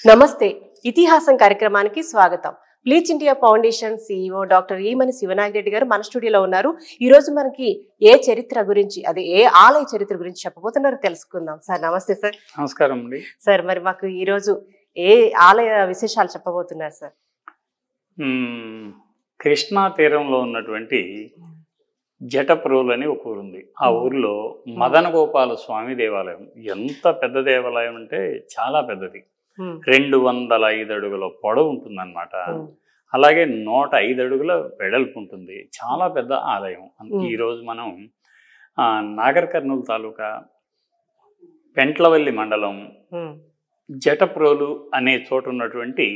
నమస్తే ఇతిహాసం కార్యక్రమానికి స్వాగతం. Pleach India foundation CEO doctor Emani Sivanagireddy garu మన స్టూడియోలో ఉన్నారు. ఈ రోజు మనకి ఏ చరిత్ర గురించి, అదే ఏ ఆలయ చరిత్ర గురించి చెప్పబోతున్నారో తెలుసుకుందాం. సార్ నమస్తే. సార్ నమస్కారం అండి. సార్ మరి మాకు ఈ రోజు ఏ ఆలయ విశేషాలు చెప్పబోతున్నారు సార్? కృష్ణా తీరంలో ఉన్నటువంటి జటప్రోలు అని ఒక ఊరుంది. ఆ ఊరిలో మదన గోపాల స్వామి దేవాలయం. ఎంత పెద్ద దేవాలయం అంటే చాలా పెద్దది. 205 అడుగుల పొడవు ఉంటుందన్నమాట. అలాగే 105 అడుగుల వెడల్పు ఉంటుంది. చాలా పెద్ద ఆలయం. ఈరోజు మనం నాగర్ కర్నూలు తాలూకా పెంట్లవల్లి మండలం జటప్రోలు అనే చోట ఉన్నటువంటి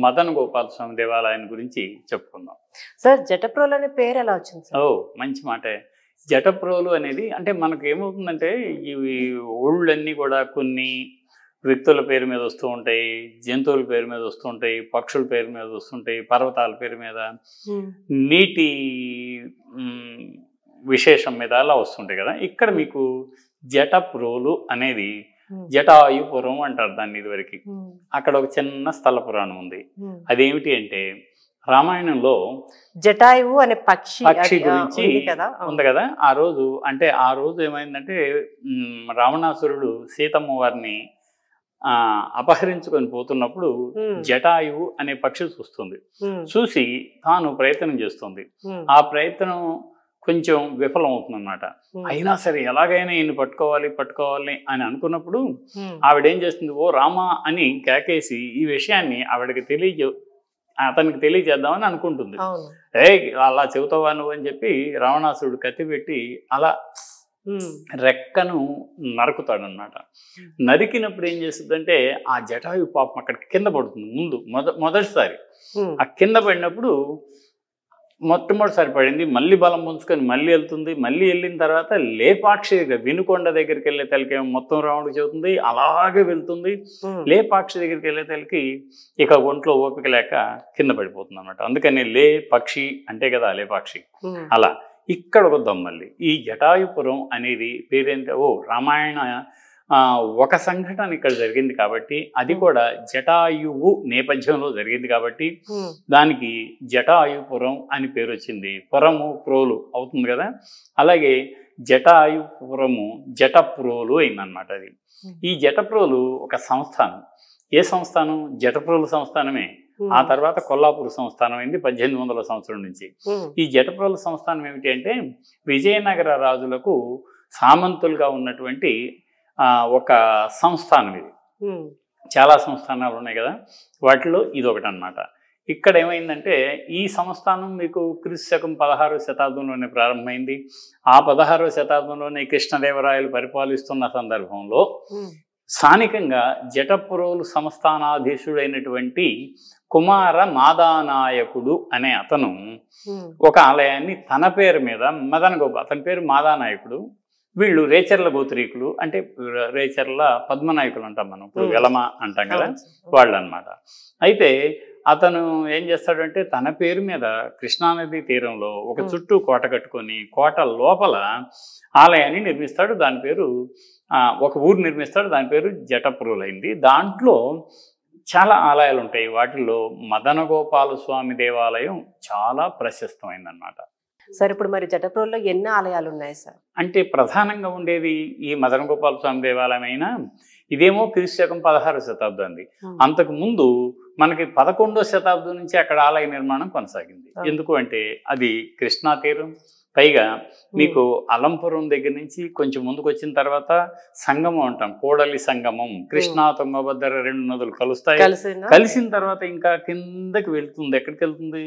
మదన గోపాల స్వామి దేవాలయాన్ని గురించి చెప్పుకుందాం. సార్ జటప్రోలు అనే పేరు ఎలా వచ్చింది? మంచి మాటే. జటప్రోలు అనేది అంటే మనకు ఏమవుతుందంటే ఇవి ఊళ్ళన్నీ కూడా కొన్ని వ్యక్తుల పేరు మీద వస్తూ ఉంటాయి, జంతువుల పేరు మీద వస్తూ ఉంటాయి, పక్షుల పేరు మీద వస్తుంటాయి, పర్వతాల పేరు మీద, నీటి విశేషం మీద అలా వస్తుంటాయి కదా. ఇక్కడ మీకు జటప్రోలు అనేది జటాయుపురం అంటారు దాన్ని. ఇదివరకు అక్కడ ఒక చిన్న స్థల పురాణం ఉంది. అదేమిటి అంటే రామాయణంలో జటాయువు అనే పక్షి గురించి ఉంది కదా. ఆ రోజు ఏమైందంటే రావణాసురుడు సీతమ్మ వారిని అపహరించుకొని పోతున్నప్పుడు జటాయువు అనే పక్షి చూస్తుంది. చూసి తాను ప్రయత్నం చేస్తుంది. ఆ ప్రయత్నం కొంచెం విఫలం అవుతుంది అన్నమాట. అయినా సరే ఎలాగైనా ఈయన పట్టుకోవాలి అని అనుకున్నప్పుడు ఆవిడేం చేస్తుంది, ఓ రామా అని కేకేసి ఈ విషయాన్ని అతనికి తెలియజేద్దామని అనుకుంటుంది. అలా చెబుతావా నువ్వు అని చెప్పి రావణాసురుడు కత్తి పెట్టి అలా రెక్కను నరుకుతాడనమాట. నరికినప్పుడు ఏం చేస్తుందంటే ఆ జటాయు పాపం అక్కడ కింద పడుతుంది. మొదటిసారి ఆ కింద పడినప్పుడు మొట్టమొదటిసారి పడింది. మళ్ళీ బలం పుంజుకొని మళ్ళీ వెళ్తుంది. మళ్ళీ వెళ్ళిన తర్వాత లేపాక్షి వినుకొండ దగ్గరికి వెళ్ళే తలకి మొత్తం రావణుడికి చెబుతుంది. అలాగే వెళ్తుంది. లేపాక్షి దగ్గరికి వెళ్ళే తలకి ఇక ఒంట్లో ఓపిక లేక కింద పడిపోతుంది అనమాట. అందుకని లే పక్షి అంటే కదా లేపాక్షి. అలా ఇక్కడ వద్దాం. మళ్ళీ ఈ జటాయుపురం అనేది పేరేంటే రామాయణ ఒక సంఘటన ఇక్కడ జరిగింది కాబట్టి, అది కూడా జటాయువు నేపథ్యంలో జరిగింది కాబట్టి దానికి జటాయుపురం అని పేరు వచ్చింది. పురము ప్రోలు అవుతుంది కదా. అలాగే జటాయుపురము జటప్రోలు అయిందనమాట. అది ఈ జటప్రోలు ఒక సంస్థానం. ఏ సంస్థానం? జటప్రోలు సంస్థానమే. ఆ తర్వాత కొల్లాపూర్ సంస్థానం అయింది 1800 సంవత్సరం నుంచి. ఈ జటప్రోలు సంస్థానం ఏమిటి అంటే విజయనగర రాజులకు సామంతులుగా ఉన్నటువంటి ఒక సంస్థానం. ఇది చాలా సంస్థానాలు ఉన్నాయి కదా, వాటిలో ఇది ఒకటి అన్నమాట. ఇక్కడ ఏమైందంటే ఈ సంస్థానం మీకు క్రీస్తు 16వ శతాబ్దంలోనే ప్రారంభమైంది. ఆ 16వ శతాబ్దంలోనే కృష్ణదేవరాయలు పరిపాలిస్తున్న సందర్భంలో స్థానికంగా జటప్రోలు సంస్థానాధీశుడైనటువంటి కుమార మాదానాయకుడు అనే అతను ఒక ఆలయాన్ని తన పేరు మీద మదన గోపాల్, అతని పేరు మాదానాయకుడు. వీళ్ళు రేచర్ల గోత్రీకులు, అంటే రేచర్ల పద్మనాయకులు అంటాం మనం, ఇప్పుడు వెలమ అంటాం కదా, వాళ్ళు అన్నమాట. అయితే అతను ఏం చేస్తాడంటే తన పేరు మీద కృష్ణానది తీరంలో ఒక చుట్టూ కోట కట్టుకొని కోట లోపల ఆలయాన్ని నిర్మిస్తాడు. దాని పేరు ఒక ఊరు నిర్మిస్తాడు. దాని పేరు జటప్రోలు అయింది. దాంట్లో చాలా ఆలయాలు ఉంటాయి. వాటిల్లో మదన గోపాల స్వామి దేవాలయం చాలా ప్రశస్తమైందన్నమాట. సార్ ఇప్పుడు మరి జటప్రోలులో ఎన్ని ఆలయాలు ఉన్నాయి సార్? అంటే ప్రధానంగా ఉండేది ఈ మదన గోపాల స్వామి దేవాలయం అయినా ఇదేమో క్రీస్తు 16వ శతాబ్దంది. అంతకు ముందు మనకి 11వ శతాబ్దం నుంచి అక్కడ ఆలయ నిర్మాణం కొనసాగింది. ఎందుకు అంటే అది కృష్ణా తీరం, పైగా మీకు అలంపురం దగ్గర నుంచి కొంచెం ముందుకు వచ్చిన తర్వాత సంగమం అంటాం, కోడలి సంగమం. కృష్ణా తుంగభద్ర 2 నదులు కలుస్తాయి. కలిసిన తర్వాత ఇంకా కిందకి వెళ్తుంది. ఎక్కడికి వెళ్తుంది?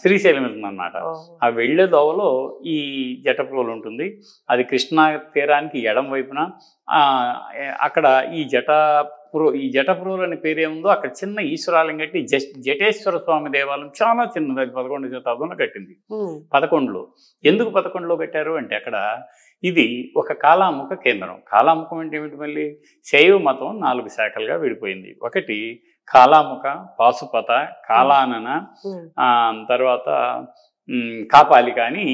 శ్రీశైలం వెళ్తుంది అన్నమాట. ఆ వెళ్లే దోవలో ఈ జటప్రోలు ఉంటుంది. అది కృష్ణా తీరానికి ఎడం వైపున. అక్కడ ఈ జటప్రోలు అనే పేరు ఏముందో అక్కడ చిన్న ఈశ్వరాలయం కట్టి జటేశ్వర స్వామి దేవాలయం చాలా చిన్నది. అది 11వ శతాబ్దంలో కట్టింది. 11లో. ఎందుకు 11లో కట్టారు అంటే అక్కడ ఇది ఒక కాలాముఖ కేంద్రం. కాలాముఖం అంటే ఏమిటి? మళ్ళీ శైవ మతం 4 శాఖలుగా విడిపోయింది. ఒకటి కాలాముఖ, పాశుపత, కాలానన, తర్వాత కాపాలిక అని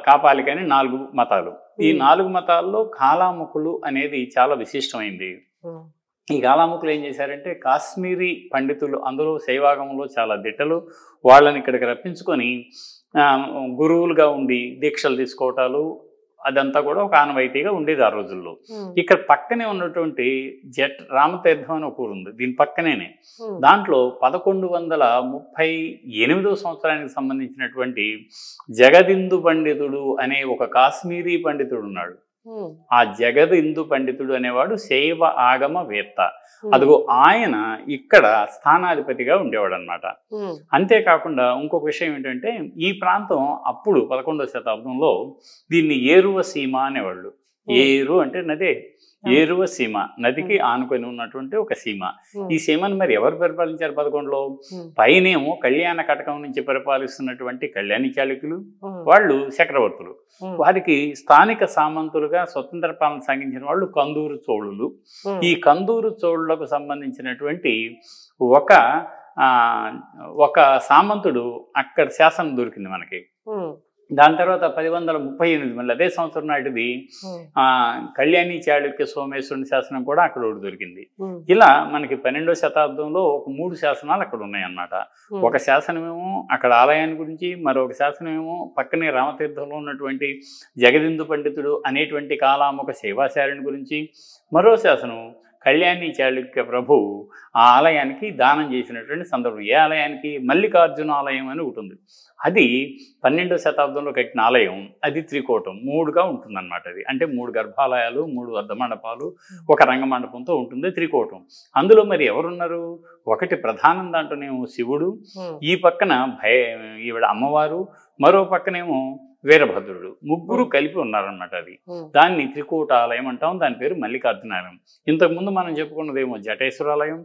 కాపాలిక అని 4 మతాలు. ఈ 4 మతాల్లో కాలాముఖులు అనేది చాలా విశిష్టమైంది. ఈ కాలాముఖులు ఏం చేశారంటే కాశ్మీరీ పండితులు, అందులో శైవాగంలో చాలా దిట్టలు, వాళ్ళని ఇక్కడికి రప్పించుకొని గురువులుగా ఉండి దీక్షలు తీసుకోవటాలు అదంతా కూడా ఒక ఆనవాయితీగా ఉండేది ఆ రోజుల్లో. ఇక్కడ పక్కనే ఉన్నటువంటి రామతీర్థం అని ఒక ఊరు ఉంది, దీని పక్కనేనే. దాంట్లో 1138వ సంవత్సరానికి సంబంధించినటువంటి జగదిందు పండితుడు అనే ఒక కాశ్మీరీ పండితుడు ఉన్నాడు. ఆ జగదిందు పండితుడు అనేవాడు శైవ ఆగమ వేత్త. అదిగో ఆయన ఇక్కడ స్థానాధిపతిగా ఉండేవాడు అనమాట. అంతేకాకుండా ఇంకొక విషయం ఏంటంటే, ఈ ప్రాంతం అప్పుడు 11వ శతాబ్దంలో దీన్ని ఏరువ సీమ అనేవాళ్ళు. ఏరు అంటే నదే, ఏరువ సీమ, నదికి ఆనుకొని ఉన్నటువంటి ఒక సీమ. ఈ సీమను మరి ఎవరు పరిపాలించారు 11లో? పైనేమో కళ్యాణ కటకం నుంచి పరిపాలిస్తున్నటువంటి కళ్యాణి చాళుక్యులు, వాళ్ళు చక్రవర్తులు. వారికి స్థానిక సామంతులుగా స్వతంత్ర పాలన సాగించిన వాళ్ళు కందూరు చోళులు. ఈ కందూరు చోళులకు సంబంధించినటువంటి ఒక సామంతుడు అక్కడ శాసనం దొరికింది మనకి. దాని తర్వాత 1138 మళ్ళీ అదే సంవత్సరం నాటిది కళ్యాణి చాళుక్య సోమేశ్వరుని శాసనం కూడా అక్కడ ఒకటి దొరికింది. ఇలా మనకి 12వ శతాబ్దంలో ఒక 3 శాసనాలు అక్కడ ఉన్నాయన్నమాట. ఒక శాసనమేమో అక్కడ ఆలయాన్ని గురించి, మరొక శాసనమేమో పక్కనే రామతీర్థంలో ఉన్నటువంటి జగదిందు పండితుడు అనేటువంటి కాలాముఖ శైవాచార్యుని గురించి, మరో శాసనం కళ్యాణి చాళుక్య ప్రభు ఆ ఆలయానికి దానం చేసినటువంటి సందర్భం. ఏ ఆలయానికి? మల్లికార్జున ఆలయం అని ఒకటి ఉంది. అది 12వ శతాబ్దంలో కట్టిన ఆలయం. అది త్రికోటం, 3గా ఉంటుందన్నమాట. అది అంటే 3 గర్భాలయాలు, 3 అర్ధమండపాలు, ఒక రంగమండపంతో ఉంటుంది త్రికోటం. అందులో మరి ఎవరున్నారు? ఒకటి ప్రధానం దాంట్లోనేమో శివుడు, ఈ పక్కన ఈవిడ అమ్మవారు, మరో పక్కనేమో వీరభద్రుడు, ముగ్గురు కలిపి ఉన్నారనమాట. అది దాన్ని త్రికూటాలయం అంటాం. దాని పేరు మల్లికార్జునాలయం. ఇంతకుముందు మనం చెప్పుకున్నదేమో జటేశ్వరాలయం,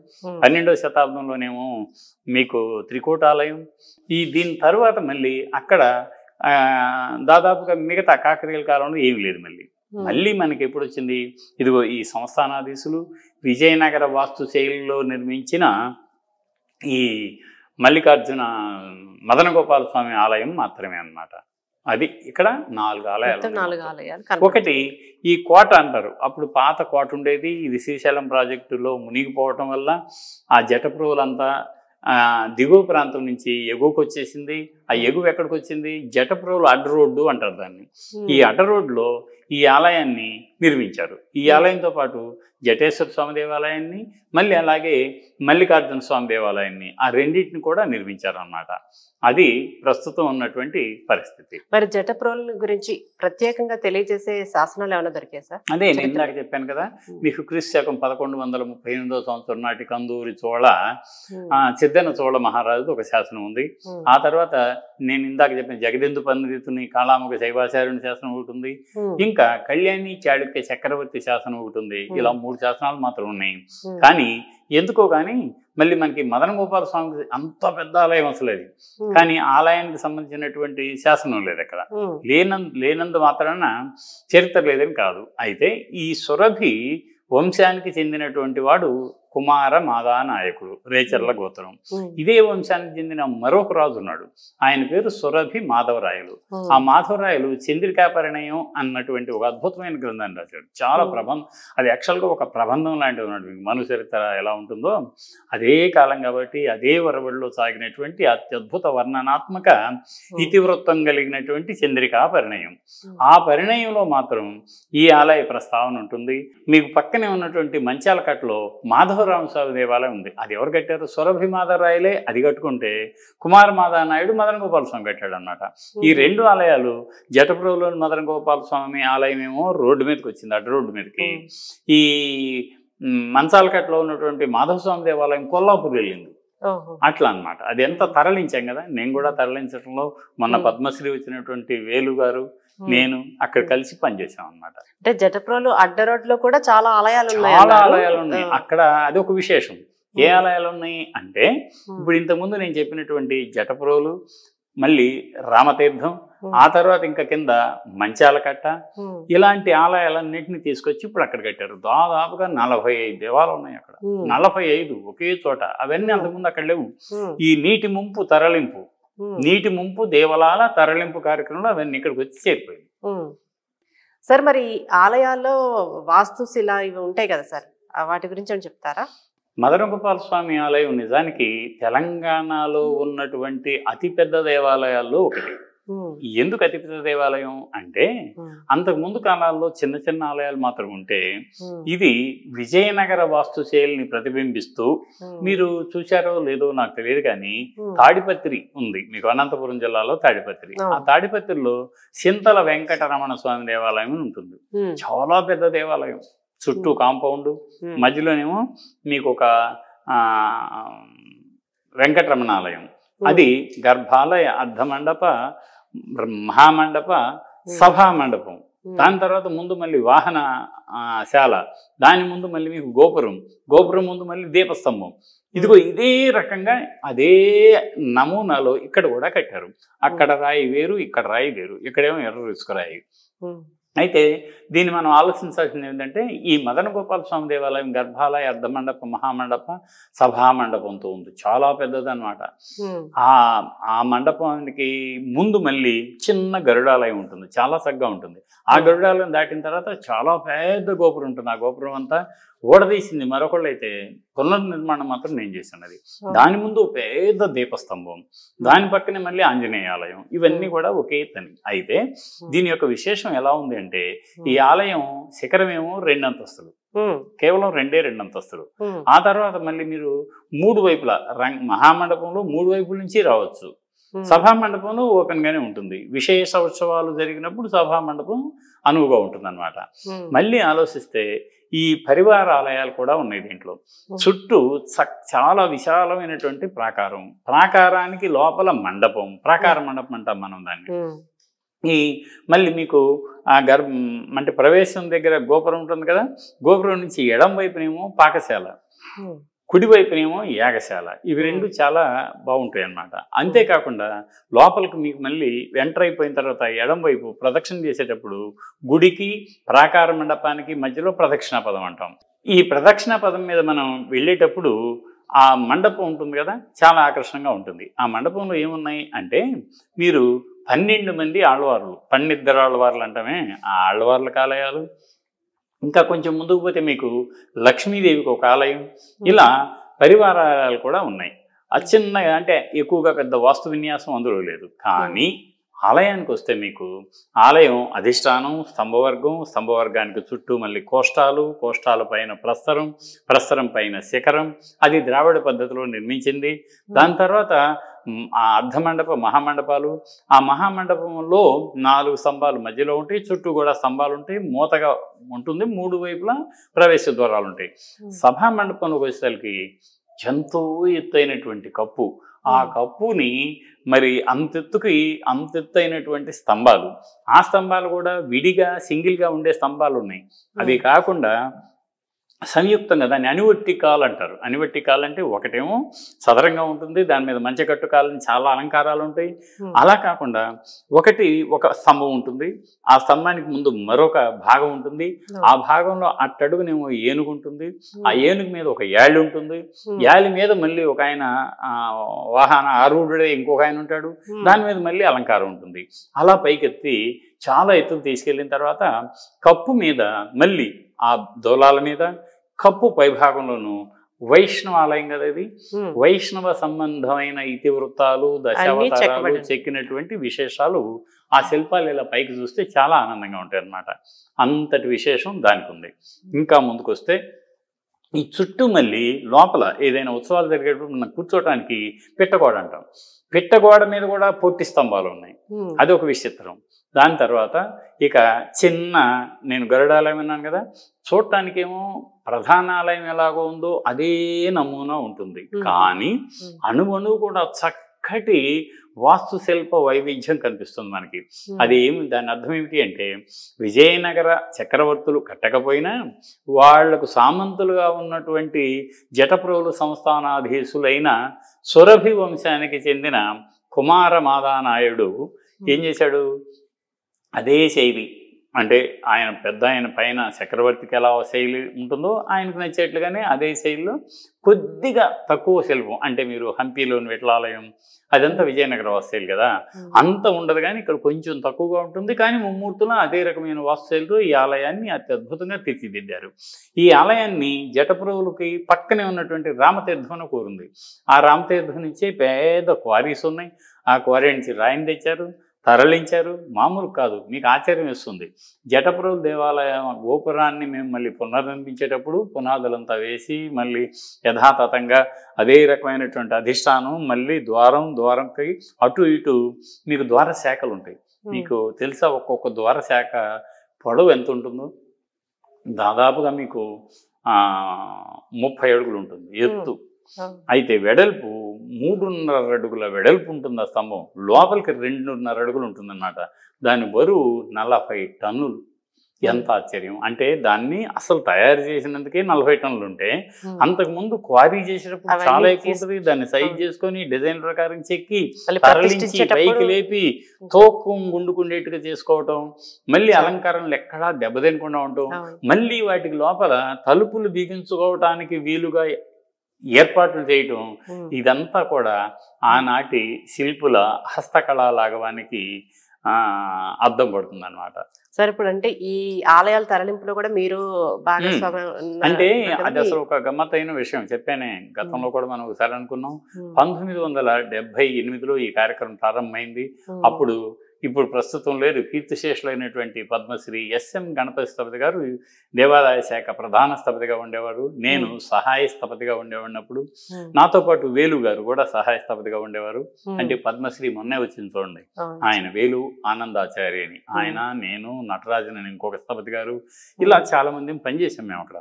12వ శతాబ్దంలోనేమో మీకు త్రికూటాలయం. దీని తర్వాత మళ్ళీ అక్కడ దాదాపుగా మిగతా కాకతీయుల కాలంలో ఏమి లేదు. మళ్ళీ మనకి ఎప్పుడు వచ్చింది? ఇదిగో ఈ సంస్థానాధీశులు విజయనగర వాస్తు శైలిలో నిర్మించిన ఈ మల్లికార్జున మదన గోపాల స్వామి ఆలయం మాత్రమే అన్నమాట. అది ఇక్కడ 4 ఆలయాలు. ఒకటి ఈ కోట అంటారు. అప్పుడు పాత కోట ఉండేది. ఇది శ్రీశైలం ప్రాజెక్టులో మునిగిపోవటం వల్ల ఆ జటప్రోలంతా దిగువ ప్రాంతం నుంచి ఎగువకు వచ్చేసింది. ఆ ఎగువ ఎక్కడికి వచ్చింది? జటప్రోలు అడ్డ రోడ్డు అంటారు దాన్ని. ఈ అడ్డ రోడ్లో ఈ ఆలయాన్ని నిర్మించారు. ఈ ఆలయంతో పాటు జటేశ్వర స్వామి దేవాలయాన్ని, మళ్ళీ అలాగే మల్లికార్జున స్వామి దేవాలయాన్ని, ఆ రెండింటిని కూడా నిర్మించారు అన్నమాట. అది ప్రస్తుతం ఉన్నటువంటి పరిస్థితి. మరి జటప్రోల గురించి ప్రత్యేకంగా తెలియజేసే శాసనాలు ఏమైనా దొరికాయి సార్? అదే నేను ఇందాక చెప్పాను కదా మీకు, క్రీస్తు శకం 1138వ సంవత్సరం నాటి కందూరి చోళ సిద్ధన చోళ మహారాజు ఒక శాసనం ఉంది. ఆ తర్వాత నేను ఇందాక చెప్పిన జగదిందు పండితుని కాళాముఖ శైవాచార్యుని శాసనం ఒకటి ఉంది. ఇంకా కళ్యాణి చాళుక్య చక్రవర్తి శాసనం ఒకటి ఉంది. ఇలా 3 శాసనాలు మాత్రం ఉన్నాయి. కానీ ఎందుకో కానీ మళ్ళీ మనకి మదన గోపాల స్వామికి అంత పెద్ద ఆలయం అసలు అది, కానీ ఆలయానికి సంబంధించినటువంటి శాసనం లేదు అక్కడ. లేనందు మాత్రాన చరిత్ర లేదని కాదు. అయితే ఈ సురభి వంశానికి చెందినటువంటి వాడు కుమార మాదా నాయకుడు, రేచర్ల గోత్రం. ఇదే వంశానికి చెందిన మరొక రాజు ఉన్నాడు. ఆయన పేరు సురభి మాధవరాయలు. ఆ మాధవరాయలు చంద్రికా పరిణయం అన్నటువంటి ఒక అద్భుతమైన గ్రంథాన్ని రాశాడు. చాలా అది యాక్చువల్గా ఒక ప్రబంధం లాంటిది ఉన్నాడు. మీకు మను చరిత్ర ఎలా ఉంటుందో అదే కాలం కాబట్టి అదే వరవడిలో సాగినటువంటి అత్యద్భుత వర్ణనాత్మక ఇతివృత్తం కలిగినటువంటి చంద్రికా పరిణయం. ఆ పరిణయంలో మాత్రం ఈ ఆలయ ప్రస్తావన ఉంటుంది. మీకు పక్కనే ఉన్నటువంటి మంచాలకట్లో మాధవరామస్వామి దేవాలయం ఉంది. అది ఎవరు కట్టారు? సురభి మాధవరాయలే అది కట్టుకుంటే కుమార మాదానాయుడు మదన గోపాల స్వామి కట్టాడు అన్నమాట. ఈ 2 ఆలయాలు, జటప్రోలోని మదన గోపాల స్వామి ఆలయం ఏమో రోడ్డు మీదకి వచ్చింది, అడ్డ రోడ్డు మీదకి. ఈ మంచాలకట్లో ఉన్నటువంటి మాధవస్వామి దేవాలయం కొల్లాపూర్ వెళ్ళింది. అట్లా అన్నమాట. అది ఎంత తరలించాం కదా. నేను కూడా తరలించడంలో మొన్న పద్మశ్రీ వచ్చినటువంటి వేలు గారు నేను అక్కడ కలిసి పనిచేసాం అన్నమాట. అంటే జటప్రోలు అడ్డ రోడ్లో కూడా చాలా ఆలయాలు ఉన్నాయి అక్కడ. అది ఒక విశేషం. ఏ ఆలయాలు ఉన్నాయి అంటే, ఇప్పుడు ఇంతకుముందు నేను చెప్పినటువంటి జటప్రోలు, మళ్ళీ రామతీర్థం, ఆ తర్వాత ఇంకా కింద మంచాలకట్ట, ఇలాంటి ఆలయాలన్నింటినీ తీసుకొచ్చి ఇప్పుడు అక్కడ కట్టారు. దాదాపుగా 45 దేవాలయాలు ఉన్నాయి అక్కడ. 45 ఒకే చోట. అవన్నీ అంతకుముందు అక్కడ లేవు. ఈ నీటి ముంపు తరలింపు, నీటి ముంపు దేవాలయాల తరలింపు కార్యక్రమంలో అవన్నీ ఇక్కడికి వచ్చి చేరిపోయింది. సార్ మరి ఆలయాల్లో వాస్తుశిల ఇవి ఉంటాయి కదా సార్, వాటి గురించి ఏమైనా చెప్తారా? మదన గోపాల స్వామి ఆలయం నిజానికి తెలంగాణలో ఉన్నటువంటి అతిపెద్ద దేవాలయాల్లో ఒకటి. ఎందుకు అతిపెద్ద దేవాలయం అంటే అంతకు ముందు కాలాల్లో చిన్న చిన్న ఆలయాలు మాత్రం ఉంటే ఇది విజయనగర వాస్తుశైలిని ప్రతిబింబిస్తూ, మీరు చూశారో లేదో నాకు తెలియదు కానీ తాడిపత్రి ఉంది మీకు, అనంతపురం జిల్లాలో తాడిపత్రి. ఆ తాడిపత్రిలో సింతల వెంకటరమణ స్వామి దేవాలయం ఉంటుంది. చాలా పెద్ద దేవాలయం, చుట్టూ కాంపౌండ్, మధ్యలోనేమో మీకు ఒక వెంకటరమణ ఆలయం. అది గర్భాలయ, అర్ధమండప, మహామండప, సభా మండపం. దాని తర్వాత ముందు మళ్ళీ వాహన శాల, దాని ముందు మళ్ళీ మీకు గోపురం, గోపురం ముందు మళ్ళీ దీపస్తంభం. ఇదిగో ఇదే రకంగా అదే నమూనాలో ఇక్కడ కూడా కట్టారు. అక్కడ రాయి వేరు, ఇక్కడ రాయి వేరు, ఇక్కడేమో ఎర్ర ఇసుక రాయి. అయితే దీన్ని మనం ఆలోచించాల్సింది ఏంటంటే ఈ మదన గోపాల స్వామి దేవాలయం గర్భాలయ, అర్ధమండప, మహామండప, సభామండపంతో ఉంది. చాలా పెద్దదన్నమాట. ఆ మండపానికి ముందు మళ్ళీ చిన్న గరుడాలయం ఉంటుంది, చాలా చక్కగా ఉంటుంది. ఆ గరుడాలయం దాటిన తర్వాత చాలా పెద్ద గోపురం ఉంటుంది. ఆ గోపురం అంతా ఓడదీసింది మరొకళ్ళు, అయితే పునర్నిర్మాణం మాత్రం నేను చేశాను. అది దాని ముందు పెద్ద దీపస్తంభం, దాని పక్కనే మళ్ళీ ఆంజనేయ ఆలయం. ఇవన్నీ కూడా ఒకే తని. అయితే దీని యొక్క విశేషం ఎలా ఉంది అంటే ఈ ఆలయం శిఖరమేమో 2 అంతస్తులు, కేవలం 2 అంతస్తులు. ఆ తర్వాత మళ్ళీ మీరు 3 వైపులా మహామండపంలో 3 వైపుల నుంచి రావచ్చు. సభా మండపంలో ఓపెన్ గానే ఉంటుంది. విశేష ఉత్సవాలు జరిగినప్పుడు సభా మండపం అనువుగా ఉంటుంది అన్నమాట. మళ్ళీ ఆలోచిస్తే ఈ పరివార ఆలయాలు కూడా ఉన్నాయి దీంట్లో. చుట్టూ చాలా విశాలమైనటువంటి ప్రాకారం, ప్రాకారానికి లోపల మండపం, ప్రాకార మండపం అంటాం మనం దాన్ని. ఈ మళ్ళీ మీకు ఆ అంటే ప్రవేశం దగ్గర గోపురం ఉంటుంది కదా, గోపురం నుంచి ఎడం వైపునేమో పాకశాల, కుడివైపునేమో యాగశాల. ఇవి 2 చాలా బాగుంటాయి అన్నమాట. అంతేకాకుండా లోపలికి మీకు మళ్ళీ ఎంటర్ అయిపోయిన తర్వాత ఎడం వైపు ప్రదక్షిణ చేసేటప్పుడు గుడికి ప్రాకార మండపానికి మధ్యలో ప్రదక్షిణా పదం అంటాం. ఈ ప్రదక్షిణా పదం మీద మనం వెళ్ళేటప్పుడు ఆ మండపం ఉంటుంది కదా, చాలా ఆకర్షణగా ఉంటుంది. ఆ మండపంలో ఏమున్నాయి అంటే మీరు 12 మంది ఆళ్వార్లు, 12 ఆళ్వార్లు అంటామే, ఆ ఆళ్వార్ల ఆలయాలు. ఇంకా కొంచెం ముందుకు పోతే మీకు లక్ష్మీదేవికి ఒక ఆలయం, ఇలా పరివారాలు కూడా ఉన్నాయి. చిన్నగా అంటే ఎక్కువగా పెద్ద వాస్తు విన్యాసం అందులో లేదు. కానీ ఆలయానికి వస్తే మీకు ఆలయం అధిష్టానం, స్తంభవర్గం, స్తంభవర్గానికి చుట్టూ మళ్ళీ కోష్టాలు, కోష్టాల పైన ప్రస్తరం, ప్రస్తరం పైన శిఖరం. అది ద్రావిడ పద్ధతిలో నిర్మించింది. దాని తర్వాత ఆ అర్ధమండప, మహామండపాలు. ఆ మహామండపంలో 4 స్తంభాలు మధ్యలో ఉంటాయి, చుట్టూ కూడా స్తంభాలు ఉంటాయి, మూతగా ఉంటుంది, 3 వైపులా ప్రవేశ ద్వారాలు ఉంటాయి. సభా మండపంలోకి వచ్చేసరికి ఎంతో ఎత్తైనటువంటి కప్పు. ఆ కప్పుని మరి అంతెత్తైనటువంటి స్తంభాలు. ఆ స్తంభాలు కూడా విడిగా సింగిల్గా ఉండే స్తంభాలు ఉన్నాయి. అవి కాకుండా సంయుక్తంగా దాన్ని అనివర్టికాల్ అంటారు. అనివర్టికాల్ అంటే ఒకటేమో సదరంగా ఉంటుంది, దాని మీద మంచకట్టు కాలని చాలా అలంకారాలు ఉంటాయి. అలా కాకుండా ఒక స్తంభం ఉంటుంది, ఆ స్తంభానికి ముందు మరొక భాగం ఉంటుంది, ఆ భాగంలో అట్టడుగునేమో ఏనుగు ఉంటుంది, ఆ ఏనుగు మీద ఒక యాళి ఉంటుంది, యాళి మీద మళ్ళీ ఒక ఆయన వాహన ఆరూఢుడే ఇంకొక ఆయన ఉంటాడు, దాని మీద మళ్ళీ అలంకారం ఉంటుంది. అలా పైకెత్తి చాలా ఎత్తుకు తీసుకెళ్ళిన తర్వాత కప్పు మీద మళ్ళీ ఆ దోలాల మీద కప్పు పైభాగంలోనూ వైష్ణవ ఆలయం కదా ఇది, వైష్ణవ సంబంధమైన ఇతివృత్తాలు, దశావతారాలు చెక్కినటువంటి విశేషాలు ఆ శిల్పాలు ఇలా పైకి చూస్తే చాలా ఆనందంగా ఉంటాయి అన్నమాట. అంతటి విశేషం దానికి ఉంది. ఇంకా ముందుకు వస్తే ఈ చుట్టూ మళ్ళీ లోపల ఏదైనా ఉత్సవాలు జరిగేటప్పుడు మనం కూర్చోటానికి పిట్టగోడ అంటాం. పిట్టగోడ మీద కూడా పొట్టి స్తంభాలు ఉన్నాయి, అది ఒక విచిత్రం. దాని తర్వాత ఇక చిన్న, నేను గరుడాలయం అన్నాను కదా, చూడటానికేమో ప్రధాన ఆలయం ఎలాగో ఉందో అదే నమూనా ఉంటుంది. కానీ అణువణువు కూడా చక్కటి వాస్తుశిల్ప వైవిధ్యం కనిపిస్తుంది మనకి. అది దాని అర్థం ఏమిటి అంటే విజయనగర చక్రవర్తులు కట్టకపోయినా వాళ్లకు సామంతులుగా ఉన్నటువంటి జటప్రోలు సంస్థానాధీశులైన సురభి వంశానికి చెందిన కుమార మాదానాయుడు ఏం చేశాడు, అదే శైలి అంటే ఆయన పెద్ద ఆయన పైన చక్రవర్తికి ఎలా శైలి ఉంటుందో ఆయనకు నచ్చేట్లుగానే అదే శైలిలో కొద్దిగా తక్కువ శిల్పం, అంటే మీరు హంపీలోని విఠలాలయం అదంతా విజయనగర వాస్తుశైలి కదా, అంత ఉండదు కానీ ఇక్కడ కొంచెం తక్కువగా ఉంటుంది. కానీ ముమ్మూర్తులో అదే రకమైన వాస్తుశైలితో ఈ ఆలయాన్ని అత్యద్భుతంగా తీర్చిదిద్దారు. ఈ ఆలయాన్ని జటప్రోలుకి పక్కనే ఉన్నటువంటి రామతీర్థం అని కోరుంది. ఆ రామతీర్థం నుంచే పెద్ద క్వారీస్ ఉన్నాయి. ఆ క్వారీ నుంచి రాయిని తెచ్చారు, తరలించారు. మామూలు కాదు, మీకు ఆశ్చర్యం వేస్తుంది. జటప్రోలు దేవాలయం గోపురాన్ని మేము మళ్ళీ పునర్నిర్మించేటప్పుడు పునాదులంతా వేసి మళ్ళీ యథాతథంగా అదే రకమైనటువంటి అధిష్టానం, మళ్ళీ ద్వారంకి అటు ఇటు మీకు ద్వార శాఖలు ఉంటాయి. మీకు తెలుసా ఒక్కొక్క ద్వార శాఖ పొడవు ఎంత ఉంటుందో? దాదాపుగా మీకు 30 అడుగులు ఉంటుంది ఎత్తు. అయితే వెడల్పు 3.5 అడుగుల వెడల్పు ఉంటుంది. ఆ స్తంభం లోపలికి 2.5 అడుగులు ఉంటుందన్నమాట. దాని బరువు 40 టన్నులు. ఎంత ఆశ్చర్యం! అంటే దాన్ని అసలు తయారు చేసినందుకే 40 టన్నులు ఉంటే, అంతకుముందు క్వారీ చేసేటప్పుడు చాలా ఎక్కువ ఉంటుంది. దాన్ని సైజ్ చేసుకొని డిజైన్ ప్రకారం చెక్కి తరలించి పైకి లేపి తోకం గుండుకుండేట్టుగా చేసుకోవటం, మళ్ళీ అలంకారంలో ఎక్కడా దెబ్బతినకుండా ఉండటం, మళ్ళీ వాటికి లోపల తలుపులు బిగించుకోవటానికి వీలుగా ఏర్పాట్లు చేయటం, ఇదంతా కూడా ఆనాటి శిల్పుల హస్తకళా లాఘవానికి అర్థం పడుతుంది అన్నమాట. సార్ ఇప్పుడు అంటే ఈ ఆలయాల తరలింపులో కూడా మీరు భాగస్వామ్యం అంటే అది అసలు ఒక గమ్మత్తైన విషయం. చెప్పానే, గతంలో కూడా మనం ఒకసారి అనుకున్నాం. 1978లో ఈ కార్యక్రమం ప్రారంభమైంది. అప్పుడు ఇప్పుడు ప్రస్తుతం లేదు, కీర్తిశేషులైనటువంటి పద్మశ్రీ ఎస్ఎం గణపతి స్థపతి గారు దేవాదాయ శాఖ ప్రధాన స్థపతిగా ఉండేవారు. నేను సహాయ స్థపతిగా ఉండేవాడినప్పుడు నాతో పాటు వేలు గారు కూడా సహాయ స్థపతిగా ఉండేవారు. అంటే పద్మశ్రీ మొన్నే వచ్చింది చూడండి, ఆయన వేలు ఆనందాచార్య అని, ఆయన, నేను, నటరాజన్ అని ఇంకొక స్థపతి గారు, ఇలా చాలా మంది పనిచేసాం మేము అక్కడ.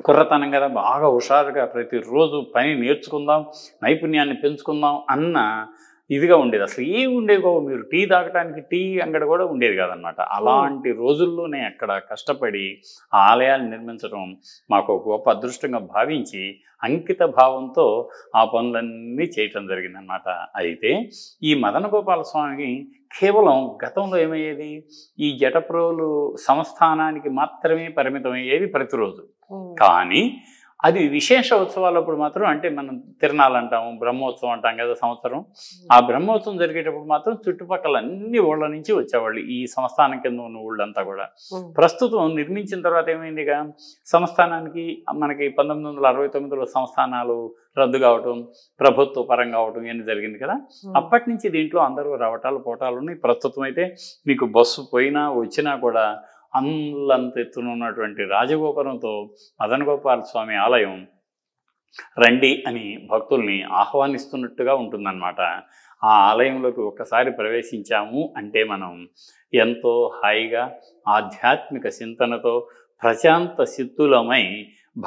కుర్రతనం కదా, బాగా హుషారుగా ప్రతిరోజు పని నేర్చుకుందాం, నైపుణ్యాన్ని పెంచుకుందాం అన్న ఇదిగా ఉండేది. అసలు ఏమి ఉండేది, మీరు టీ తాగటానికి టీ అంగడి కూడా ఉండేది కాదనమాట. అలాంటి రోజుల్లోనే అక్కడ కష్టపడి ఆ ఆలయాలు నిర్మించడం మాకు గొప్ప అదృష్టంగా భావించి అంకిత భావంతో ఆ పనులన్నీ చేయటం జరిగిందనమాట. అయితే ఈ మదన గోపాల స్వామికి కేవలం గతంలో ఏమయ్యేది, ఈ జటప్రోలు సంస్థానానికి మాత్రమే పరిమితమయ్యేది ప్రతిరోజు. కానీ అది విశేష ఉత్సవాలప్పుడు మాత్రం, అంటే మనం తిరణాలు అంటాము, బ్రహ్మోత్సవం అంటాం కదా సంవత్సరం, ఆ బ్రహ్మోత్సవం జరిగేటప్పుడు మాత్రం చుట్టుపక్కల అన్ని ఊళ్ళ నుంచి వచ్చేవాళ్ళు, ఈ సంస్థానం కింద ఉన్న ఊళ్ళంతా కూడా. ప్రస్తుతం నిర్మించిన తర్వాత ఏమైంది, ఇక సంస్థానానికి మనకి 1969లో సంస్థానాలు రద్దు కావటం, ప్రభుత్వ పరంగా అవటం ఇవన్నీ జరిగింది కదా. అప్పటి నుంచి దీంట్లో అందరూ రావటాలు పోటాలు ఉన్నాయి. ప్రస్తుతం అయితే మీకు బస్సు పోయినా వచ్చినా కూడా అంత ఎత్తున ఉన్నటువంటి రాజగోపురంతో మదన గోపాల స్వామి ఆలయం రండి అని భక్తుల్ని ఆహ్వానిస్తున్నట్టుగా ఉంటుందన్నమాట. ఆ ఆలయంలోకి ఒక్కసారి ప్రవేశించాము అంటే మనం ఎంతో హాయిగా ఆధ్యాత్మిక చింతనతో ప్రశాంత సిద్ధులమై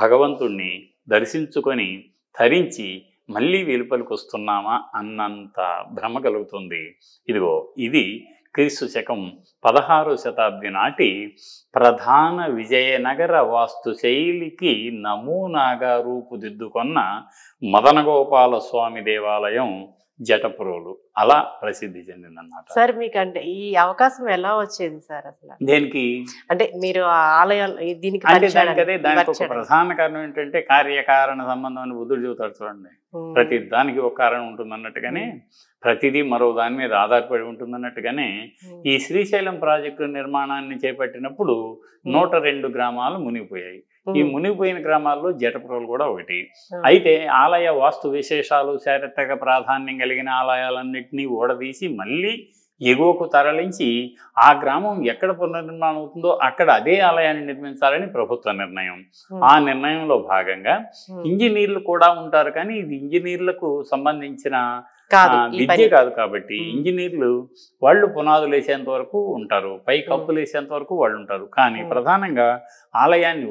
భగవంతుణ్ణి దర్శించుకొని ధరించి మళ్ళీ వెలుపలికి వస్తున్నామా అన్నంత భ్రమ కలుగుతుంది. ఇదిగో ఇది క్రీస్తు శకం 16వ శతాబ్ది నాటి ప్రధాన విజయనగర వాస్తు శైలికి నమూనాగా రూపుదిద్దుకొన్న మదన గోపాల స్వామి దేవాలయం జటప్రోలు అలా ప్రసిద్ధి చెందిందన్నమాట. సార్ మీకు అంటే ఈ అవకాశం ఎలా వచ్చేది సార్ అసలు? దేనికి అంటే మీరు ఆలయాలు దీనికి అంటే దానికి ఒక ప్రధాన కారణం ఏంటంటే కార్యకారణ సంబంధం అని బుద్ధుడు చెబుతాడు చూడండి. ప్రతి దానికి ఒక కారణం ఉంటుంది అన్నట్టుగానే ప్రతిదీ మరో దాని మీద ఆధారపడి ఉంటుంది అన్నట్టుగానే ఈ శ్రీశైలం ప్రాజెక్టు నిర్మాణాన్ని చేపట్టినప్పుడు 102 గ్రామాలు మునిగిపోయాయి. ఈ మునిగిపోయిన గ్రామాల్లో జటప్రోలు కూడా ఒకటి. అయితే ఆలయ వాస్తు విశేషాలు, చారిత్రక ప్రాధాన్యం కలిగిన ఆలయాలన్నింటినీ ఓడదీసి మళ్ళీ ఎగువకు తరలించి ఆ గ్రామం ఎక్కడ పునర్నిర్మాణం అవుతుందో అక్కడ అదే ఆలయాన్ని నిర్మించాలని ప్రభుత్వ నిర్ణయం. ఆ నిర్ణయంలో భాగంగా ఇంజనీర్లు కూడా ఉంటారు, కానీ ఇది ఇంజనీర్లకు సంబంధించిన విద్య కాదు కాబట్టి ఇంజనీర్లు వాళ్ళు పునాదులు వేసేంత వరకు ఉంటారు, పై కప్పులు వేసేంత వరకు వాళ్ళు ఉంటారు. కానీ ప్రధానంగా ఆలయాన్ని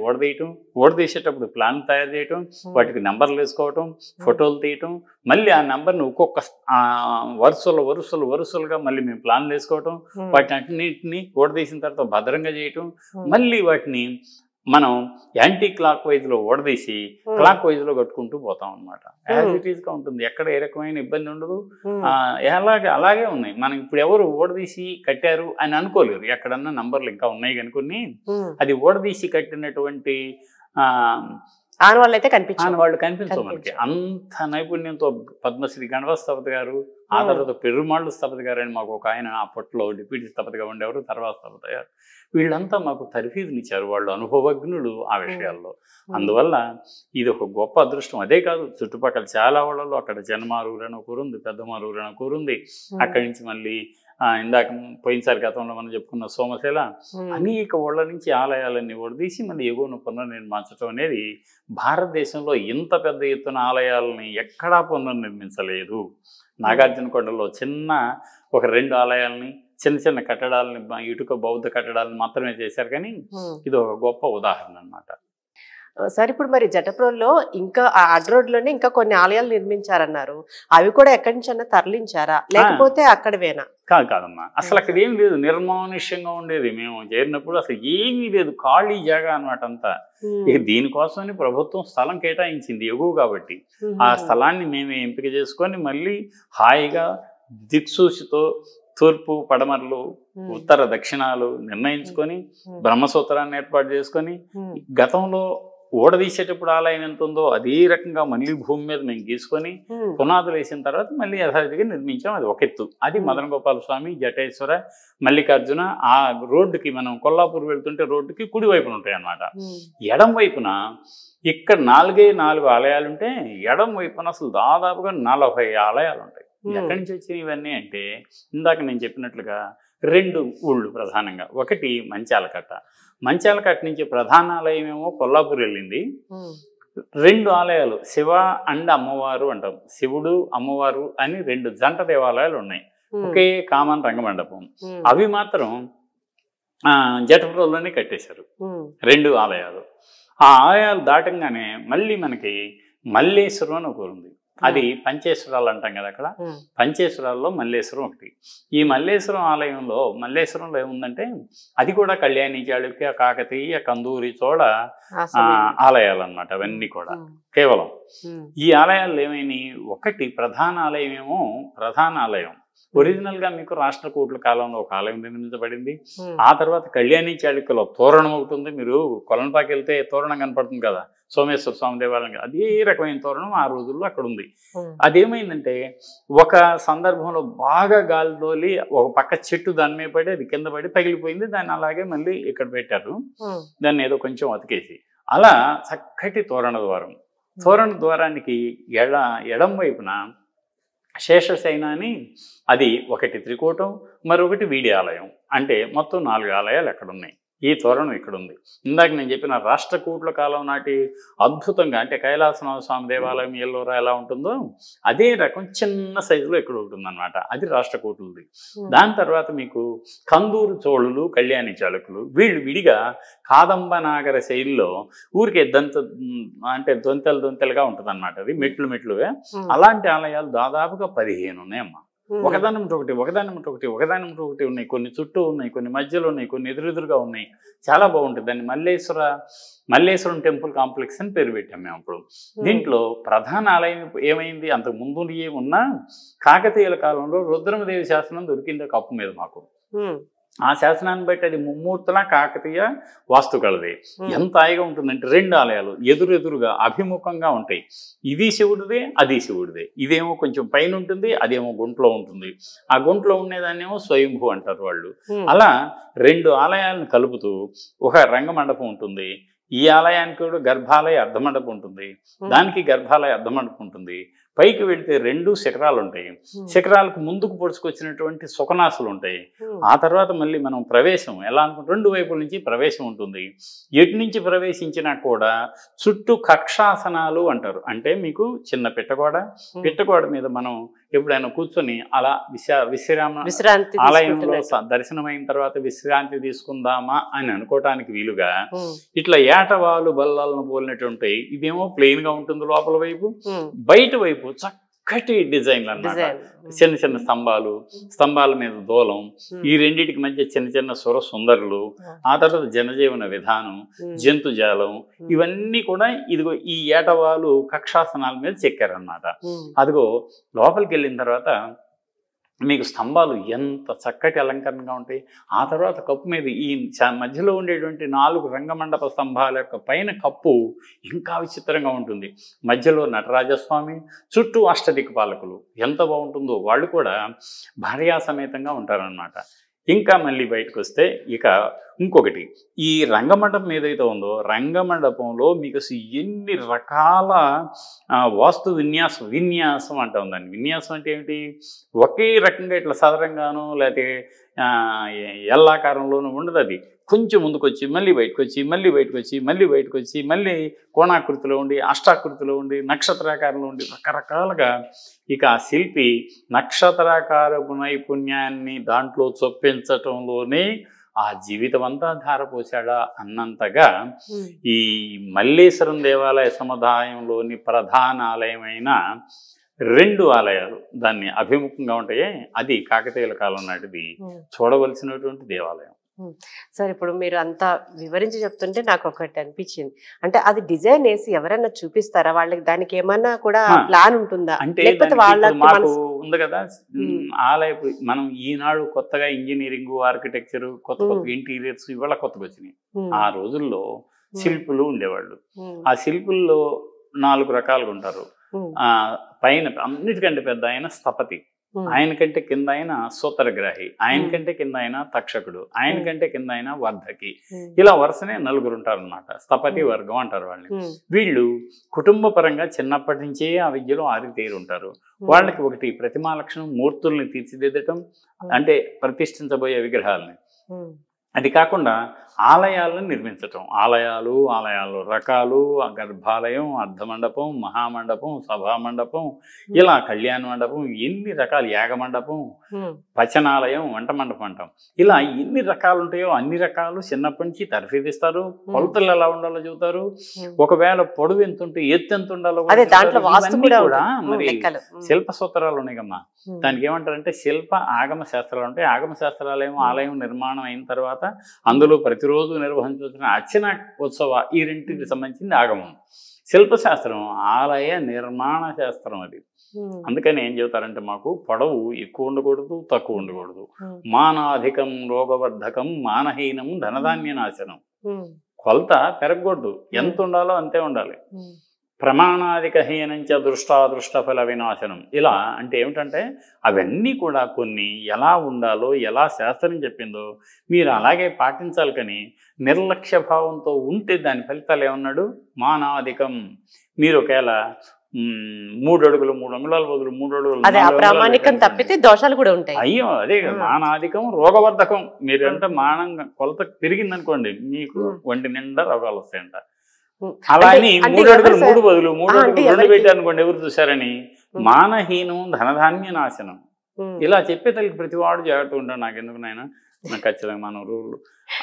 ఓడదీసేటప్పుడు ప్లాన్ తయారు చేయటం, వాటికి నెంబర్లు వేసుకోవటం, ఫోటోలు తీయటం, మళ్ళీ ఆ నెంబర్ని ఒక్కొక్క వరుసలుగా మళ్ళీ మేము ప్లాన్లు వేసుకోవటం, వాటిని అన్నింటినీ ఓడదీసిన తర్వాత భద్రంగా చేయటం, మళ్ళీ వాటిని మనం యాంటీ క్లాక్ వైజ్ లో ఓడదీసి క్లాక్ వైజ్ లో కట్టుకుంటూ పోతాం అనమాట. యాజ్ ఇట్ ఈస్ గా ఉంటుంది, ఎక్కడ ఏ రకమైన ఇబ్బంది ఉండదు. అలాగే ఉన్నాయి. మనం ఇప్పుడు ఎవరు ఓడదీసి కట్టారు అని అనుకోలేరు. ఎక్కడన్నా నంబర్లు ఇంకా ఉన్నాయి కనుకొని అది ఓడదీసి కట్టినటువంటి ఆనవాళ్ళు అయితే కనిపించవు మనకి. అంత నైపుణ్యంతో పద్మశ్రీ గణపతి స్థపతి గారు, ఆ తర్వాత పెరుమాళ్ళు స్థపతి గారు అని మాకు ఒక ఆయన అప్పట్లో డిప్యూటీ స్థపతిగా ఉండేవారు, తర్వాత స్థపతి గారు. వీళ్ళంతా మాకు తర్ఫీదునిచ్చారు. వాళ్ళు అనుభవజ్ఞులు ఆ విషయాల్లో. అందువల్ల ఇది ఒక గొప్ప అదృష్టం. అదే కాదు, చుట్టుపక్కల చాలా వాళ్ళలో అక్కడ జనమారూరు అని ఒక ఊరుంది, పెద్దమారూరు అని ఒక ఊరుంది. అక్కడి నుంచి మళ్ళీ ఇందాక పోయినసారి గతంలో మనం చెప్పుకున్న సోమశేల, అనేక ఊళ్ళ నుంచి ఆలయాలన్నీ ఓడదీసి మళ్ళీ ఎగువను పునర్నిర్మించడం అనేది భారతదేశంలో ఇంత పెద్ద ఎత్తున ఆలయాలని ఎక్కడా పునర్నిర్మించలేదు. నాగార్జున కొండలో ఒక 2 ఆలయాలని, చిన్న చిన్న కట్టడాలని, ఇటుక బౌద్ధ కట్టడాలను మాత్రమే చేశారు. కానీ ఇది ఒక గొప్ప ఉదాహరణ అన్నమాట. సరే, ఇప్పుడు మరి జటప్రోల్లో ఇంకా ఆ అడ్ రోడ్ లోనే ఇంకా కొన్ని ఆలయాలు నిర్మించారన్నారు. అవి కూడా ఎక్కడి నుంచి అన్నా తరలించారా, లేకపోతే అక్కడవేనా? కాదమ్మా, అసలు అక్కడ ఏం లేదు, నిర్మానుష్యంగా ఉండేది. మేము చేరినప్పుడు అసలు ఏమీ లేదు, ఖాళీ జాగా అన్నమాట అంతా. ఇక దీనికోసమని ప్రభుత్వం స్థలం కేటాయించింది ఎగువ కాబట్టి. ఆ స్థలాన్ని మేమే ఎంపిక చేసుకొని మళ్ళీ హాయిగా దిక్సూచితో తూర్పు పడమరలు ఉత్తర దక్షిణాలు నిర్ణయించుకొని బ్రహ్మసూత్రాన్ని ఏర్పాటు చేసుకొని, గతంలో ఓడదీసేటప్పుడు ఆలయం ఎంత ఉందో అదే రకంగా మళ్ళీ భూమి మీద మేము గీసుకొని పునాదులు వేసిన తర్వాత మళ్ళీ యథావిధిగా నిర్మించాం. అది ఒక ఎత్తు. అది మదన గోపాల స్వామి, జటేశ్వర, మల్లికార్జున. ఆ రోడ్డుకి మనం కొల్లాపూర్ వెళ్తుంటే రోడ్డుకి కుడి వైపున ఉంటాయి అన్నమాట. ఎడం వైపున ఇక్కడ 4 ఆలయాలుంటే ఎడం వైపున అసలు దాదాపుగా 40 ఆలయాలు ఉంటాయి. ఎక్కడి నుంచి వచ్చినాయి ఇవన్నీ అంటే, ఇందాక నేను చెప్పినట్లుగా 2 ఊళ్ళు ప్రధానంగా. ఒకటి మంచాలకట్ట. మంచాలకట్ట నుంచి ప్రధాన ఆలయం ఏమో కొల్లాపూర్ వెళ్ళింది. 2 ఆలయాలు, శివ అండ్ అమ్మవారు అంటాం. శివుడు అమ్మవారు అని 2 జంట దేవాలయాలు ఉన్నాయి, ఒకే కామన్ రంగమండపం. అవి మాత్రం జటప్రోల్లోనే కట్టేశారు 2 ఆలయాలు. ఆ ఆలయాలు దాటంగానే మళ్ళీ మనకి మల్లేశ్వరం అని ఒక ఉంది. అది పంచేశ్వరాలు అంటాం కదా. అక్కడ పంచేశ్వరాల్లో మల్లేశ్వరం ఒకటి. ఈ మల్లేశ్వరం ఆలయంలో, మల్లేశ్వరంలో ఏముందంటే అది కూడా కళ్యాణి, చాళుక్య, కాకతీయ, కందూరి, చోళ ఆలయాలు అన్నమాట. అవన్నీ కూడా కేవలం ఈ ఆలయాలు ఏమైనాయి, ఒకటి ప్రధాన ఆలయం ఏమో, ప్రధాన ఆలయం ఒరిజినల్ గా మీకు రాష్ట్రకూట్ల కాలంలో ఒక ఆలయం నిర్మించబడింది. ఆ తర్వాత కళ్యాణి చాళుక్యలో తోరణం ఒకటి ఉంది. మీరు కొలనపాకి వెళ్తే తోరణం కనపడుతుంది కదా, సోమేశ్వర స్వామి దేవాలయం. అదే రకమైన తోరణం ఆ రోజుల్లో అక్కడ ఉంది. అదేమైందంటే ఒక సందర్భంలో బాగా గాలి తోలి ఒక పక్క చెట్టు దాని మీద పడి అది కింద పడి పగిలిపోయింది. దాన్ని అలాగే మళ్ళీ ఇక్కడ పెట్టారు, దాన్ని ఏదో కొంచెం అతికేసి. అలా చక్కటి తోరణ ద్వారం. తోరణ ద్వారానికి ఎడం వైపున శేషశయన అని, అది ఒకటి త్రికూటం, మరొకటి వీడి ఆలయం. అంటే మొత్తం 4 ఆలయాలు అక్కడ ఉన్నాయి. ఈ తోరణం ఇక్కడ ఉంది. ఇందాక నేను చెప్పిన రాష్ట్రకూట్ల కాలం నాటి అద్భుతంగా, అంటే కైలాసనాథ స్వామి దేవాలయం ఎల్లోరా ఎలా ఉంటుందో అదే రకం చిన్న సైజులో ఇక్కడ ఉంటుంది అనమాట. అది రాష్ట్రకూట్లది. దాని తర్వాత మీకు కందూరు చోళులు, కళ్యాణి చాళుక్యులు, వీళ్ళు విడిగా కాదంబ నాగర శైలిలో ఊరికే అంటే దొంతెలుగా ఉంటుంది అనమాట. అది మెట్లుగా. అలాంటి ఆలయాలు దాదాపుగా 15 ఉన్నాయమ్మా. ఒకదానిమిటి ఒకటి ఉన్నాయి. కొన్ని చుట్టూ ఉన్నాయి, కొన్ని మధ్యలో ఉన్నాయి, కొన్ని ఎదురెదురుగా ఉన్నాయి. చాలా బాగుంటుంది. దాన్ని మల్లేశ్వరం టెంపుల్ కాంప్లెక్స్ అని పేరు పెట్టాం మేము అప్పుడు. దీంట్లో ప్రధాన ఆలయం ఏమైంది, అంతకు ముందు ఉన్నా కాకతీయుల కాలంలో రుద్రమదేవి శాసనం దొరికింది కప్పు మీద మాకు. ఆ శాసనాన్ని బట్టి అది ముమ్మూర్తుల కాకతీయ వాస్తుకళది. ఎంత హాయిగా ఉంటుందంటే 2 ఆలయాలు ఎదురుగా అభిముఖంగా ఉంటాయి. ఇది శివుడిదే, అది శివుడిదే. ఇదేమో కొంచెం పైన ఉంటుంది, అదేమో గుంట్లో ఉంటుంది. ఆ గుంట్లో ఉండేదాన్నేమో స్వయంభూ అంటారు వాళ్ళు. అలా 2 ఆలయాలను కలుపుతూ ఒక రంగమండపం ఉంటుంది. ఈ ఆలయానికి కూడా గర్భాలయ అర్ధమండపం ఉంటుంది, దానికి గర్భాలయ అర్ధమండపం ఉంటుంది. పైకి వెళితే 2 శిఖరాలు ఉంటాయి. శిఖరాలకు ముందుకు పొడుచుకొచ్చినటువంటి సుఖనాసులు ఉంటాయి. ఆ తర్వాత మళ్ళీ మనం ప్రవేశం ఎలా అనుకుంటే 2 వైపుల నుంచి ప్రవేశం ఉంటుంది. ఎటు నుంచి ప్రవేశించినా కూడా చుట్టూ కక్షాసనాలు అంటారు. అంటే మీకు చిన్న పిట్టగోడ మీద మనం ఎప్పుడైనా కూర్చొని అలా విశ్రాంతి ఆలయంలో దర్శనమైన తర్వాత విశ్రాంతి తీసుకుందామా అని అనుకోవటానికి వీలుగా ఇట్లా ఏటవాలు బల్లాలను పోలినట్టు ఉంటాయి. ఇదేమో ప్లెయిన్ గా ఉంటుంది లోపల వైపు, బయట వైపు చక్కటి డిజైన్లు అన్నమాట. చిన్న చిన్న స్తంభాల మీద దూలం, ఈ రెండింటికి మధ్య చిన్న చిన్న సుర సుందరులు, ఆ తర్వాత జనజీవన విధానం, జంతుజాలం, ఇవన్నీ కూడా ఇదిగో ఈ ఏటవాలు కక్షాసనాల మీద చెక్కారన్నమాట. అదిగో లోపలికి వెళ్ళిన తర్వాత మీకు స్తంభాలు ఎంత చక్కటి అలంకరణగా ఉంటాయి. ఆ తర్వాత కప్పు మీద ఈ మధ్యలో ఉండేటువంటి 4 రంగమండప స్తంభాల యొక్క పైన కప్పు ఇంకా విచిత్రంగా ఉంటుంది. మధ్యలో నటరాజస్వామి, చుట్టూ అష్టదిక్పాలకులు, ఎంత బాగుంటుందో. వాళ్ళు కూడా భార్యా సమేతంగా ఉంటారన్నమాట. ఇంకా మళ్ళీ బయటకు వస్తే ఇక ఇంకొకటి, ఈ రంగమండపం ఏదైతే ఉందో రంగమండపంలో మీకు ఎన్ని రకాల వాస్తు విన్యాసం అంటా ఉందండి. విన్యాసం అంటే ఏమిటి? ఒకే రకంగా ఇట్లా సదరంగానో లేకపోతే ఎల్లాకారంలోనూ ఉండదు. అది కొంచెం ముందుకొచ్చి మళ్ళీ బయటకు వచ్చి మళ్ళీ బయటకు వచ్చి మళ్ళీ బయటకు వచ్చి మళ్ళీ కోణాకృతిలో ఉండి అష్టాకృతిలో ఉండి నక్షత్రాకారంలో ఉండి రకరకాలుగా. ఇక ఆ శిల్పి నక్షత్రాకారపు నైపుణ్యాన్ని దాంట్లో చొప్పించటంలోనే ఆ జీవితం అంతా ధారపోసాడా అన్నంతగా ఈ మల్లేశ్వరం దేవాలయ సముదాయంలోని ప్రధాన ఆలయమైన 2 ఆలయాలు దాన్ని అభిముఖంగా ఉంటాయి. అది కాకతీయుల కాలం నాటిది చూడవలసినటువంటి దేవాలయం. సార్, ఇప్పుడు మీరు అంతా వివరించి చెప్తుంటే నాకు ఒకటి అనిపించింది. అంటే అది డిజైన్ వేసి ఎవరైనా చూపిస్తారా? వాళ్ళకి దానికి ఏమన్నా కూడా ప్లాన్ ఉంటుందా? అంటే మాకు ఉంది కదా ఆలయ, మనం ఈనాడు కొత్తగా ఇంజనీరింగ్, ఆర్కిటెక్చర్, కొత్త ఇంటీరియర్స్ ఇవాళ కొత్తగా వచ్చినాయి. ఆ రోజుల్లో శిల్పులు ఉండేవాళ్ళు. ఆ శిల్పుల్లో 4 రకాలుగా ఉంటారు. పైన అన్నిటికంటే పెద్ద ఆయన స్థపతి, ఆయనకంటే కింద ఆయన సూత్రగ్రాహి, ఆయనకంటే కింద ఆయన తక్షకుడు, ఆయనకంటే కింద ఆయన వర్ధకి. ఇలా వరుసనే 4 ఉంటారనమాట. స్థపతి వర్గం అంటారు వాళ్ళని. వీళ్ళు కుటుంబ పరంగా చిన్నప్పటి నుంచే ఆ విద్యలో ఆరితేరి ఉంటారు. వాళ్ళకి ఒకటి ప్రతిమా లక్షణం, మూర్తుల్ని తీర్చిదిద్దటం, అంటే ప్రతిష్ఠించబోయే విగ్రహాలని. అది కాకుండా ఆలయాలను నిర్మించటం, ఆలయాలు రకాలు, గర్భాలయం, అర్ధమండపం, మహామండపం, సభామండపం, ఇలా కళ్యాణ మండపం, ఎన్ని రకాలు, యాగమండపం, పచనాలయం, వంట మండపం అంటాం. ఇలా ఎన్ని రకాలు ఉంటాయో అన్ని రకాలు చిన్నప్పటి నుంచి తర్ఫీదిస్తారు. కొలతలు ఎలా ఉండాలో చెబుతారు. ఒకవేళ పొడవు ఎంత ఉంటే ఎత్తు ఎంత ఉండాలో కూడా మరి శిల్ప సూత్రాలు ఉన్నాయి కమ్మా. దానికి ఏమంటారంటే శిల్ప ఆగమ శాస్త్రాలు ఉంటాయి. ఆగమ శాస్త్రాలు ఏమో ఆలయం నిర్మాణం అయిన తర్వాత అందులో ప్రతిరోజు నిర్వహించిన అర్చన ఉత్సవ, ఈ రెండింటికి సంబంధించింది ఆగమం. శిల్పశాస్త్రం ఆలయ నిర్మాణ శాస్త్రం అది. అందుకని ఏం చెబుతారంటే మాకు పొడవు ఎక్కువ ఉండకూడదు, తక్కువ ఉండకూడదు. మానాధికం రోగవర్ధకం, మానహీనం ధనధాన్య నాశనం. కొలత పెరగకూడదు, ఎంత ఉండాలో అంతే ఉండాలి. ప్రమాణాధిక హీనంచ దృష్టాదృష్ట ఫల వినాశనం. ఇలా అంటే ఏమిటంటే అవన్నీ కూడా కొన్ని ఎలా ఉండాలో, ఎలా శాస్త్రం చెప్పిందో మీరు అలాగే పాటించాలి. కానీ నిర్లక్ష్య భావంతో ఉంటే దాని ఫలితాలు ఏమన్నాడు? మానాధికం. మీరు ఒకవేళ 3 అడుగులు 3 అంగుళాల బదులు 3 అడుగులు తప్పితే దోషాలు కూడా ఉంటాయి. అయ్యో అదే కదా, మానాధికం రోగవర్ధకం. మీరు అంటే మానం కొలత పెరిగిందనుకోండి మీకు ఒంటి నిండా రోగాలు వస్తాయంట. అలా అని 3 అడుగులు 3 బదులు 3 అడుగులు 2 పెట్టారనుకోండి, ఎవరు చూసారని. మానహీనం ధనధాన్య నాశనం. ఇలా చెప్పే తల్లికి ప్రతివాడు జాగ్రత్త ఉంటాడు. నాకెందుకు నాయన, నాకు ఖచ్చితంగా మనం రూల్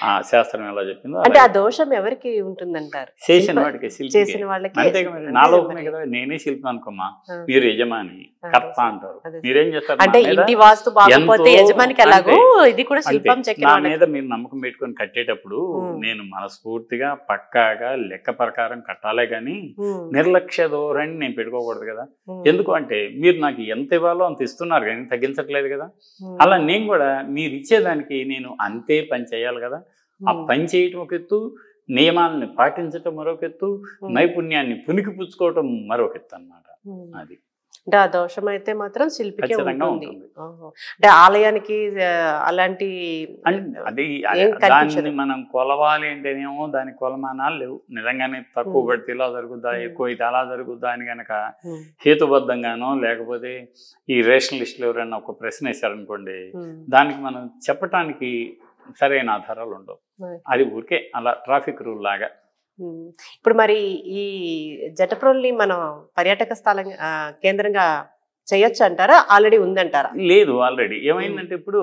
ఆ శాస్త్రం ఎలా చెప్పిందో. అంటే ఆ దోషం ఎవరికి ఉంటుందంటారు? చేసిన వాడికి, చేసిన వాళ్ళకి. అంతేగా, నా లోపమే కదా. నేనే శిల్పం అనుకోమా, మీరు యజమాని, కర్త అంటారు. మీరేం చేస్తారు? అంటే ఇంటి వాస్తు బాగోకపోతే యజమానికి ఎలాగో ఇది కూడా శిల్పం చెక్కిన మీద మీరు నమ్మకం పెట్టుకొని కట్టేటప్పుడు నేను మనస్ఫూర్తిగా పక్కాగా లెక్క ప్రకారం కట్టాలే కానీ నిర్లక్ష్య ధోరణి నేను పెట్టుకోకూడదు కదా. ఎందుకు అంటే మీరు నాకు ఎంత ఇవ్వాలో అంత ఇస్తున్నారు కానీ తగ్గించట్లేదు కదా. అలా నేను కూడా మీరు ఇచ్చేదానికి నేను అంతే పని చేయాలి కదా. ఆ పని చేయటం ఒక ఎత్తు, నియమాలని పాటించటం మరొక ఎత్తు, నైపుణ్యాన్ని పునికి పుచ్చుకోవటం మరొక ఎత్తు అన్నమాట. అది అంటే ఆ దోషం అయితే మాత్రం శిల్పికే ఉంటుంది. అంటే ఆలయానికి అలాంటి అది దాన్ని మనం కొలవాలి అంటేనేమో దాని కొలమానాలు లేవు. నిజంగానే తక్కువ పడితే ఇలా జరుగుద్దా, ఎక్కువ అయితే అలా జరుగుద్దా అని కనుక హేతుబద్ధంగానో లేకపోతే ఈ రేషనలిస్టులు ఎవరైనా ఒక ప్రశ్న వేశారనుకోండి, దానికి మనం చెప్పటానికి సరైన ఆధారాలు ఉండవు. అది ఊరికే అలా ట్రాఫిక్ రూల్ లాగా. ఇప్పుడు మరి ఈ జటప్రోల్ని మనం పర్యాటక స్థలం కేంద్రంగా చేయొచ్చు అంటారా? ఆల్రెడీ ఉందంటారా? లేదు, ఆల్రెడీ ఏమైందంటే ఇప్పుడు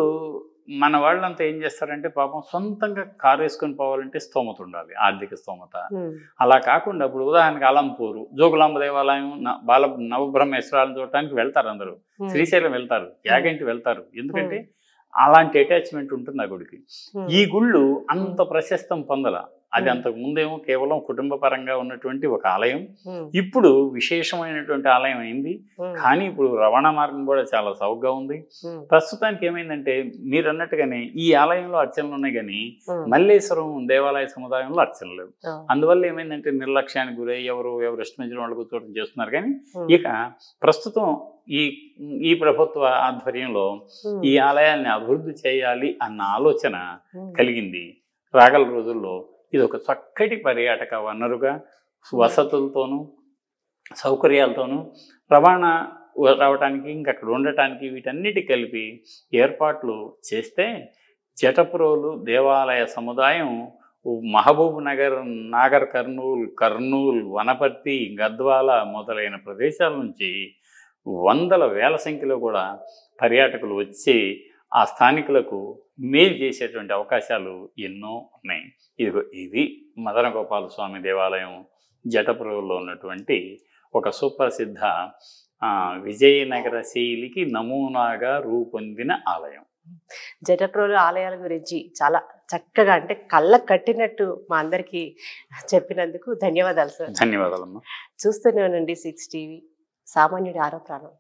మన వాళ్ళంతా ఏం చేస్తారంటే పాపం సొంతంగా కారు వేసుకొని పోవాలంటే స్తోమత ఉండాలి, ఆర్థిక స్తోమత. అలా కాకుండా ఇప్పుడు ఉదాహరణకి అలంపూరు జోగులాంబ దేవాలయం, నవబ్రహ్మేశ్వరాలను చూడటానికి వెళ్తారు అందరూ, శ్రీశైలం వెళ్తారు, యాగంటి వెళ్తారు. ఎందుకంటే అలాంటి అటాచ్మెంట్ ఉంటుంది ఆ గుడికి. ఈ గుళ్ళు అంత ప్రశస్తం పొందల. అది అంతకు ముందేమో కేవలం కుటుంబ పరంగా ఉన్నటువంటి ఒక ఆలయం, ఇప్పుడు విశేషమైనటువంటి ఆలయం అయింది. కానీ ఇప్పుడు రవాణా మార్గం కూడా చాలా సౌకర్యంగా ఉంది. ప్రస్తుతానికి ఏమైందంటే మీరు అన్నట్టుగానే ఈ ఆలయంలో అర్చనలు ఉన్నాయి, కానీ మల్లేశ్వరం దేవాలయ సముదాయంలో అర్చనలు లేవు. అందువల్ల ఏమైందంటే నిర్లక్ష్యానికి గురై ఎవరు ఇష్టం వచ్చిన వాళ్ళు కూర్చోవడం చేస్తున్నారు. కానీ ఇక ప్రస్తుతం ఈ ప్రభుత్వ ఆధ్వర్యంలో ఈ ఆలయాల్ని అభివృద్ధి చేయాలి అన్న ఆలోచన కలిగింది. రాగల రోజుల్లో ఇది ఒక చక్కటి పర్యాటక వనరుగా వసతులతోనూ సౌకర్యాలతోనూ రవాణా రావడానికి, ఇంకక్కడ ఉండటానికి వీటన్నిటి కలిపి ఏర్పాట్లు చేస్తే జటప్రోలు దేవాలయ సముదాయం మహబూబ్ నగర్, నాగర్ కర్నూలు, వనపర్తి, గద్వాల మొదలైన ప్రదేశాల నుంచి వందల వేల సంఖ్యలో కూడా పర్యాటకులు వచ్చి ఆ స్థానికులకు మేలు చేసేటువంటి అవకాశాలు ఎన్నో ఉన్నాయి. ఇది మదన గోపాల స్వామి దేవాలయం జటప్రోలులో ఉన్నటువంటి ఒక సుప్రసిద్ధ విజయనగర శైలికి నమూనాగా రూపొందిన ఆలయం. జటప్రోలు ఆలయాల గురించి చాలా చక్కగా, అంటే కళ్ళకు కట్టినట్టు మా అందరికీ చెప్పినందుకు ధన్యవాదాలు సార్. ధన్యవాదాలమ్మా. చూస్తూనే ఉండండి 6 టీవీ, సామాన్యుడి ఆరో ప్రాణం.